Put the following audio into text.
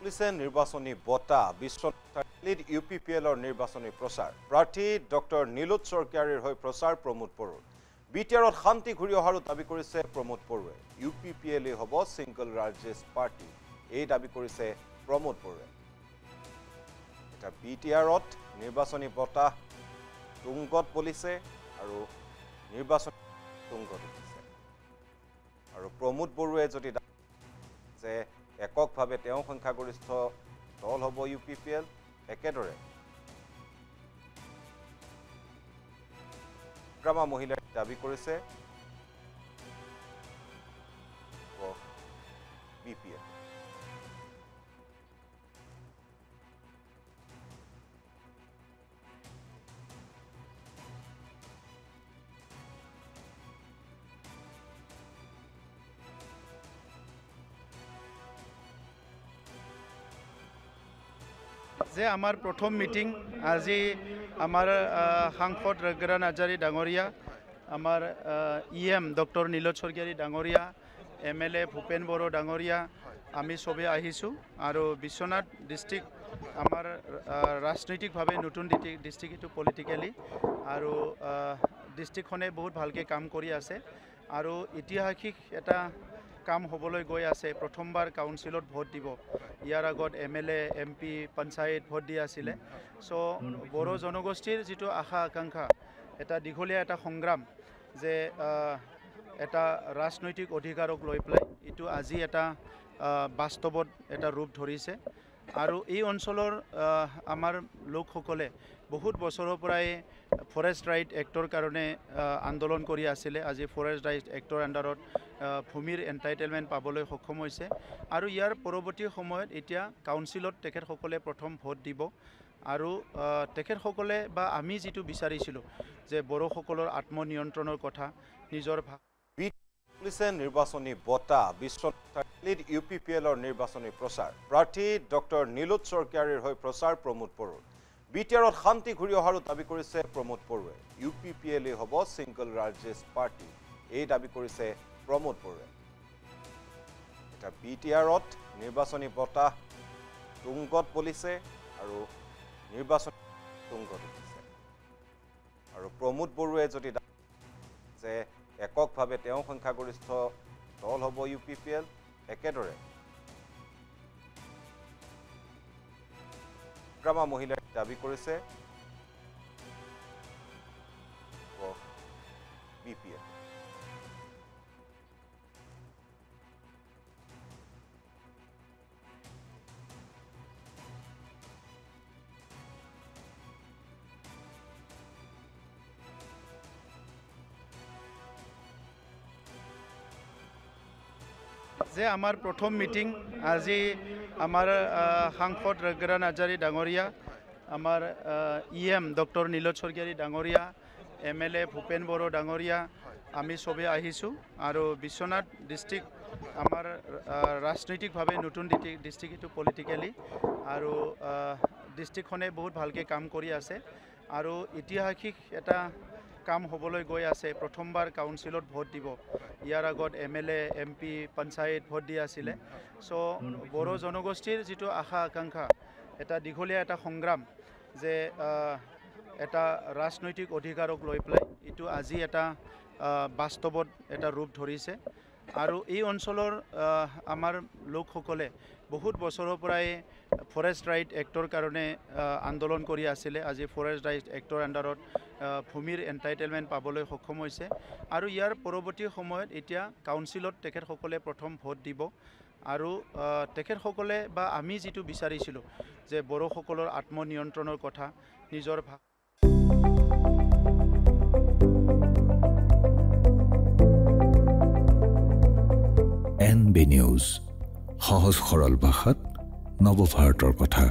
পুলিচে নিৰ্বাচনী বঁটা বিশ্বনাথ ইউপিপিএলৰ নিৰ্বাচনী প্ৰচাৰ প্ৰাৰ্থী ডক্টৰ নীলোৎ সৰকাৰীৰ হৈ প্ৰচাৰ প্ৰমোদ বড়ো বিটিআৰত শান্তি ঘূৰি অহাৰ দাবী কৰিছে প্ৰমোদ বড়োৱে ইউপিপিএল হ'ব সিংগল লাৰ্জেষ্ট পাৰ্টি এই দাবী কৰিছে প্ৰমোদ বড়োৱে এটা বিটিআৰত নিৰ্বাচনী বঁটা তুংগত বলিছে আৰু নিৰ্বাচনী তুংগত উঠিছে আৰু প্ৰমোদ বড়োৱে যদি যে এককভাৱে তেওঁ সংখ্যাগৰিষ্ঠ দল হ'ব ইউপিপিএল একেদৰে গ্ৰামা মহিলাই দাবী কৰিছে বিপিএল যে আমাৰ প্ৰথম মিটিং আজি আমাৰ সাংসদ ৰঘুৰাণ আজাৰী ডাঙৰীয়া আমাৰ ইএম ডক্টৰ নীলোৎ সৰকাৰী ডাঙৰীয়া এমএলএ ভূপেন বড়ো ডাঙৰীয়া আমি সবে আহিছোঁ আৰু বিশ্বনাথ ডিষ্ট্ৰিক্ট আমাৰ ৰাজনৈতিকভাৱে নতুন ডিষ্ট্ৰিক্ট এইটো পলিটিকেলি আৰু ডিষ্ট্ৰিক্টখনে বহুত ভালকৈ কাম কৰি আছে আৰু ঐতিহাসিক এটা কাম হ'বলৈ গৈ আছে প্ৰথমবাৰ কাউন্সিলত ভোট দিব ইয়াৰ আগত এমএলএ এমপি পঞ্চায়ত ভোট দি আছিলে সো বড়ো জনগোষ্ঠীৰ যেটো আশা আকাংক্ষা এটা দীঘলীয়া এটা সংগ্ৰাম যে এটা ৰাজনৈতিক অধিকাৰক লৈ পেলাই এটো আজি এটা বাস্তৱত এটা ৰূপ ধৰিছে আৰু এই অঞ্চলৰ আমাৰ লোকসকলে বহুত বছৰৰ পৰাই ফৰেষ্ট ৰাইট এক্টৰ কাৰণে আন্দোলন কৰি আছিলে আজি ফৰেষ্ট ৰাইট এক্টৰ আণ্ডাৰত ভূমিৰ এণ্টাইটেলমেণ্ট পাবলৈ সক্ষম হৈছে আৰু ইয়াৰ পৰৱৰ্তী সময়ত এতিয়া কাউন্সিলত তেখেতসকলে প্ৰথম ভোট দিব আৰু তেখেতসকলে বা আমি যেটো বিচাৰিছিলোঁ যে বড়োসকলৰ আত্মনিয়ন্ত্ৰণৰ কথা নিজৰ পুলিচে নিৰ্বাচনী বঁটা বিশ্বনাথ ইউপিপিএলৰ নিৰ্বাচনী প্ৰচাৰ প্ৰাৰ্থী ডক্টৰ নীলোৎ সৰকাৰীৰ হৈ প্ৰচাৰ প্ৰমোদ বড়ো বিটিআৰত শান্তি ঘূৰি অহাৰ দাবী কৰিছে প্ৰমোদ বড়োৱে ইউপিপিএল হ'ব সিংগল লাৰ্জেষ্ট পাৰ্টি এই দাবী কৰিছে প্ৰমোদ বড়োৱে এটা বিটিআৰত নিৰ্বাচনী বঁটা তুংগত বলিছে আৰু নিৰ্বাচনী তুংগত উঠিছে আৰু প্ৰমোদ বড়োৱে যদি যে এককভাৱে তেওঁ সংখ্যাগৰিষ্ঠ দল হ'ব ইউপিপিএল একেদৰে গ্ৰামা মহিলাই দাবী কৰিছে বিপিএল যে আমাৰ প্ৰথম মিটিং আজি আমাৰ সাংসদ ৰঘুৰাণ আজাৰী ডাঙৰীয়া আমাৰ ইএম ডক্টৰ নীলোৎ সৰকাৰী ডাঙৰীয়া এমএলএ ভূপেন বড়ো ডাঙৰীয়া আমি সবে আহিছোঁ আৰু বিশ্বনাথ ডিষ্ট্ৰিক্ট আমাৰ ৰাজনৈতিকভাৱে নতুন ডিষ্ট্ৰিক্ট এইটো পলিটিকেলি আৰু ডিষ্ট্ৰিক্টখনে বহুত ভালকৈ কাম কৰি আছে আৰু ঐতিহাসিক এটা কাম হ'বলৈ গৈ আছে প্ৰথমবাৰ কাউন্সিলত ভোট দিব ইয়াৰ আগত এমএলএ এমপি পঞ্চায়ত ভোট দি আছিলে সো বড়ো জনগোষ্ঠীৰ যেটো আশা আকাংক্ষা এটা দীঘলীয়া এটা সংগ্ৰাম যে এটা ৰাজনৈতিক অধিকাৰক লৈ পেলাই এটো আজি এটা বাস্তৱত এটা ৰূপ ধৰিছে আৰু এই অঞ্চলৰ আমাৰ লোকসকলে বহুত বছৰৰ পৰাই ফৰেষ্ট ৰাইট এক্টৰ কাৰণে আন্দোলন কৰি আছিলে আজি ফৰেষ্ট ৰাইট এক্টৰ আণ্ডাৰত ভূমিৰ এণ্টাইটেলমেণ্ট পাবলৈ সক্ষম হৈছে আৰু ইয়াৰ পৰৱৰ্তী সময়ত এতিয়া কাউন্সিলত তেখেতসকলে প্ৰথম ভোট দিব আৰু তেখেতসকলে বা আমি যেটো বিচাৰিছিলোঁ যে বড়োসকলৰ আত্মনিয়ন্ত্ৰণৰ কথা নিজৰ NB নিউজ সহজ সৰল ভাষাত নৱভাৰতৰ কথা।